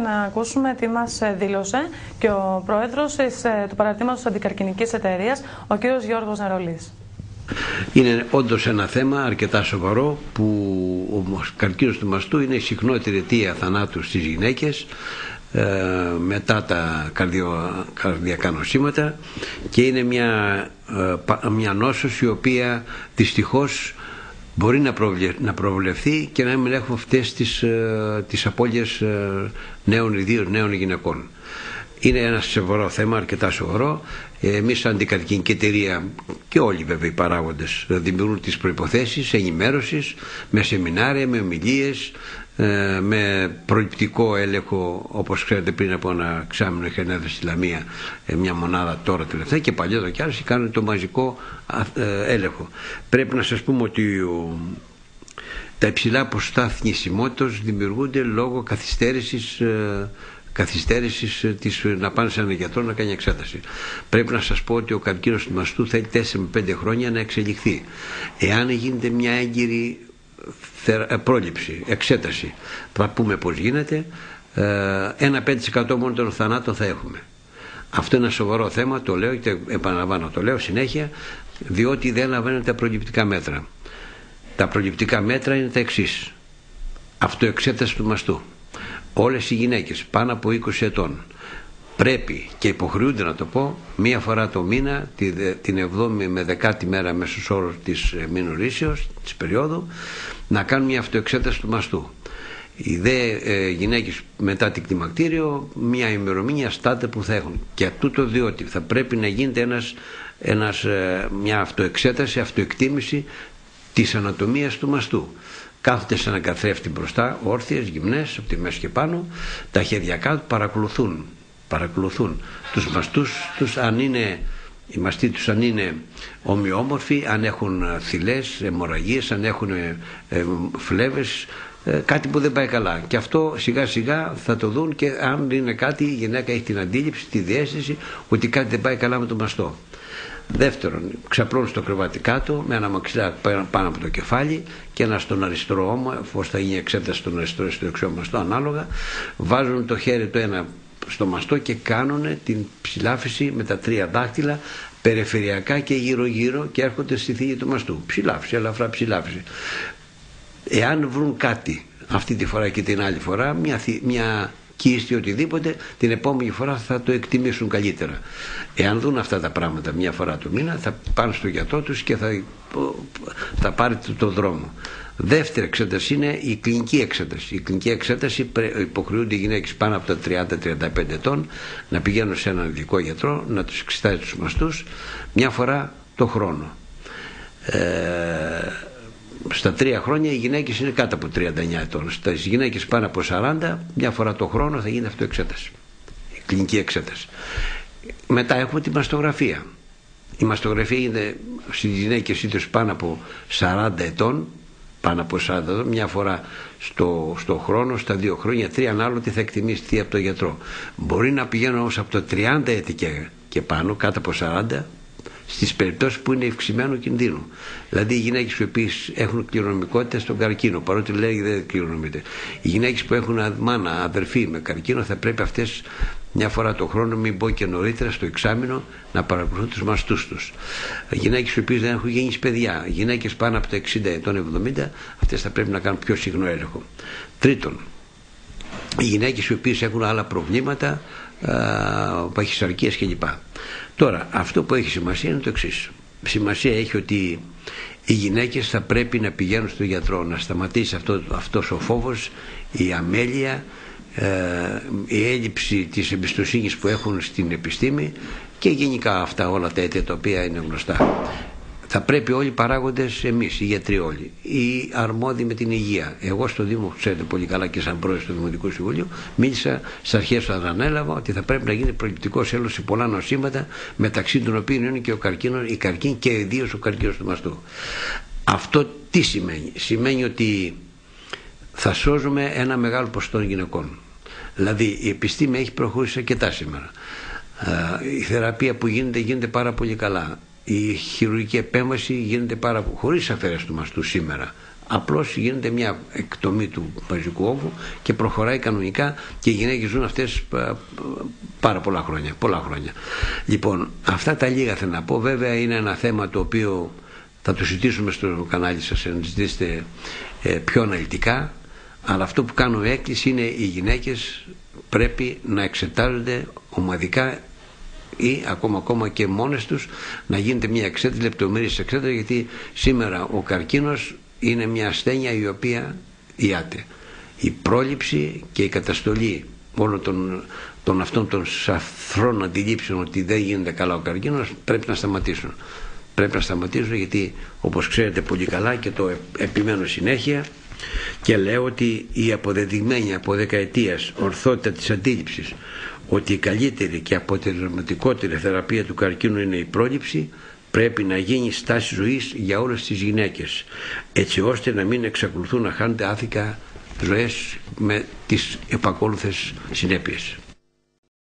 Να ακούσουμε τι μας δήλωσε και ο πρόεδρος του παραρτήματος Αντικαρκινικής Εταιρείας, ο κύριος Γιώργος Νερολής. Είναι όντως ένα θέμα αρκετά σοβαρό, που ο καρκίνος του μαστού είναι η συχνότερη αιτία θανάτου στις γυναίκες μετά τα καρδιακά νοσήματα, και είναι μια νόσος η οποία δυστυχώς μπορεί να προβλεφθεί και να μην έχουμε αυτές τις απώλειες νέων, ιδίως νέων γυναικών. Είναι ένα σοβαρό θέμα, αρκετά σοβαρό. Εμείς σαν Αντικαρκινική Εταιρεία και όλοι βέβαια οι παράγοντες δημιουργούν τις προϋποθέσεις ενημέρωσης, με σεμινάρια, με ομιλίες, με προληπτικό έλεγχο. Όπως ξέρετε, πριν από ένα εξάμηνο είχε ανέβει στη Λαμία μια μονάδα, τώρα τελευταία, και παλιότερα κι άλλες κάνουν το μαζικό έλεγχο. Πρέπει να σας πούμε ότι τα υψηλά ποσοστά θνησιμότητας δημιουργούνται λόγω καθυστέρησης να πάνε σε έναν γιατρό να κάνει εξέταση. Πρέπει να σας πω ότι ο καρκίνος του μαστού θέλει 4 με 5 χρόνια να εξελιχθεί. Εάν γίνεται μια έγκυρη πρόληψη, εξέταση, θα πούμε πώς γίνεται, ένα 5% μόνο των θανάτων θα έχουμε. Αυτό είναι ένα σοβαρό θέμα, το λέω και επαναλαμβάνω, το λέω συνέχεια, διότι δεν λαμβάνουν τα προληπτικά μέτρα. Τα προληπτικά μέτρα είναι τα εξής: αυτοεξέταση του μαστού. Όλες οι γυναίκες πάνω από 20 ετών πρέπει και υποχρεούνται, να το πω, μία φορά το μήνα, την 7η με 10η μέρα μέσος όρος της μηνορήσεως, της περίοδου, να κάνουν μια αυτοεξέταση του μαστού. Οι δε γυναίκες μετά την κλιμακτήριο, μια ημερομηνία στάτε που θα έχουν. Και τούτο διότι θα πρέπει να γίνεται μια αυτοεξέταση, αυτοεκτίμηση της ανατομίας του μαστού. Κάθονται σε έναν καθρέφτη μπροστά, όρθιες, γυμνές, από τη μέση και πάνω, τα χέρια κάτω, παρακολουθούν τους μαστούς τους, οι μαστοί τους αν είναι ομοιόμορφοι, αν έχουν θυλές, αιμορραγίες, αν έχουν φλέβες, κάτι που δεν πάει καλά. Και αυτό σιγά σιγά θα το δουν, και αν είναι κάτι, η γυναίκα έχει την αντίληψη, τη διαίσθηση ότι κάτι δεν πάει καλά με το μαστό. Δεύτερον, ξαπλώνουν στο κρεβάτι κάτω με ένα μαξιλάρι πάνω από το κεφάλι και ένα στον αριστερό ώμο, εφόσον θα γίνει εξέταση στον αριστερό ή στο δεξιό μαστό ανάλογα. Βάζουν το χέρι το ένα στο μαστό και κάνουν την ψηλάφιση με τα 3 δάχτυλα περιφερειακά και γύρω-γύρω, και έρχονται στη θήκη του μαστού. Ψηλάφιση, ελαφρά ψηλάφιση. Εάν βρουν κάτι αυτή τη φορά και την άλλη φορά, μια κίστη, οτιδήποτε, την επόμενη φορά θα το εκτιμήσουν καλύτερα. Εάν δουν αυτά τα πράγματα μια φορά το μήνα, θα πάνε στο γιατρό τους και θα πάρει το δρόμο. Δεύτερη εξέταση είναι η κλινική εξέταση. Η κλινική εξέταση υποχρεούνται οι γυναίκες πάνω από τα 30-35 ετών να πηγαίνουν σε έναν ειδικό γιατρό να τους εξετάζει τους μαστούς μια φορά το χρόνο. Στα 3 χρόνια οι γυναίκες είναι κάτω από 39 ετών. Στις γυναίκες πάνω από 40, μια φορά το χρόνο θα γίνει αυτοεξέταση, η κλινική εξέταση. Μετά έχουμε τη μαστογραφία. Η μαστογραφία γίνεται στις γυναίκες είτε πάνω από 40 ετών, μια φορά στο χρόνο, στα 2 χρόνια, 3, ανάλογα τι θα εκτιμήσει από τον γιατρό. Μπορεί να πηγαίνουν όμως από το 30 έτη και πάνω, κάτω από 40, στις περιπτώσεις που είναι ευξημένου κινδύνου. Δηλαδή οι γυναίκες που έχουν κληρονομικότητα στον καρκίνο, παρότι λέει δεν κληρονομείται. Οι γυναίκες που έχουν μάνα, αδερφή με καρκίνο, θα πρέπει αυτές μια φορά το χρόνο, μην πω και νωρίτερα, στο εξάμηνο, να παρακολουθούν τους μαστούς τους. Οι γυναίκες που δεν έχουν γεννήσει παιδιά, οι γυναίκες πάνω από τα 60 ετών, 70, αυτές θα πρέπει να κάνουν πιο συχνό έλεγχο. Τρίτον, οι γυναίκες οι οποίες έχουν άλλα προβλήματα, παχυσαρκίες κλπ. Τώρα, αυτό που έχει σημασία είναι το εξής. Σημασία έχει ότι οι γυναίκες θα πρέπει να πηγαίνουν στον γιατρό, να σταματήσει αυτός ο φόβος, η αμέλεια, η έλλειψη της εμπιστοσύνης που έχουν στην επιστήμη, και γενικά αυτά όλα τα αίτια τα οποία είναι γνωστά. Θα πρέπει όλοι οι παράγοντες, εμείς οι γιατροί όλοι, οι αρμόδιοι με την υγεία. Εγώ στο Δήμο, ξέρετε πολύ καλά και σαν πρόεδρος του Δημοτικού Συμβουλίου, μίλησα στις αρχές όταν ανέλαβα ότι θα πρέπει να γίνει προληπτικός έλεγχος σε πολλά νοσήματα, μεταξύ των οποίων είναι και η καρκίνη, και ιδίως ο καρκίνος του μαστού. Αυτό τι σημαίνει? Σημαίνει ότι θα σώζουμε ένα μεγάλο ποσοστό γυναικών. Δηλαδή η επιστήμη έχει προχωρήσει αρκετά σήμερα. Η θεραπεία που γίνεται πάρα πολύ καλά. Η χειρουργική επέμβαση γίνεται χωρίς αφαίρεση του μαστού σήμερα. απλώς γίνεται μια εκτομή του μαζικού όβου και προχωράει κανονικά και οι γυναίκες ζουν αυτές πάρα πολλά χρόνια. Λοιπόν, αυτά τα λίγα θέλω να πω. Βέβαια είναι ένα θέμα το οποίο θα το συζητήσουμε στο κανάλι σας, να ζητήσετε πιο αναλυτικά, αλλά αυτό που κάνω έκκληση είναι οι γυναίκες πρέπει να εξετάζονται ομαδικά ή ακόμα και μόνες τους, να γίνεται μια εξέταση, λεπτομερής εξέταση, γιατί σήμερα ο καρκίνος είναι μια ασθένεια η οποία ιάται. Η πρόληψη και η καταστολή όλων των αυτών των σαφρών αντιλήψεων ότι δεν γίνεται καλά ο καρκίνος πρέπει να σταματήσουν. Πρέπει να σταματήσουν, γιατί όπως ξέρετε πολύ καλά και το επιμένω συνέχεια και λέω ότι η αποδεδειγμένη από δεκαετίας ορθότητα της αντίληψης ότι η καλύτερη και αποτελεσματικότερη θεραπεία του καρκίνου είναι η πρόληψη πρέπει να γίνει στάση ζωής για όλες τις γυναίκες, έτσι ώστε να μην εξακολουθούν να χάνονται άθικα ζωές με τις επακόλουθες συνέπειες.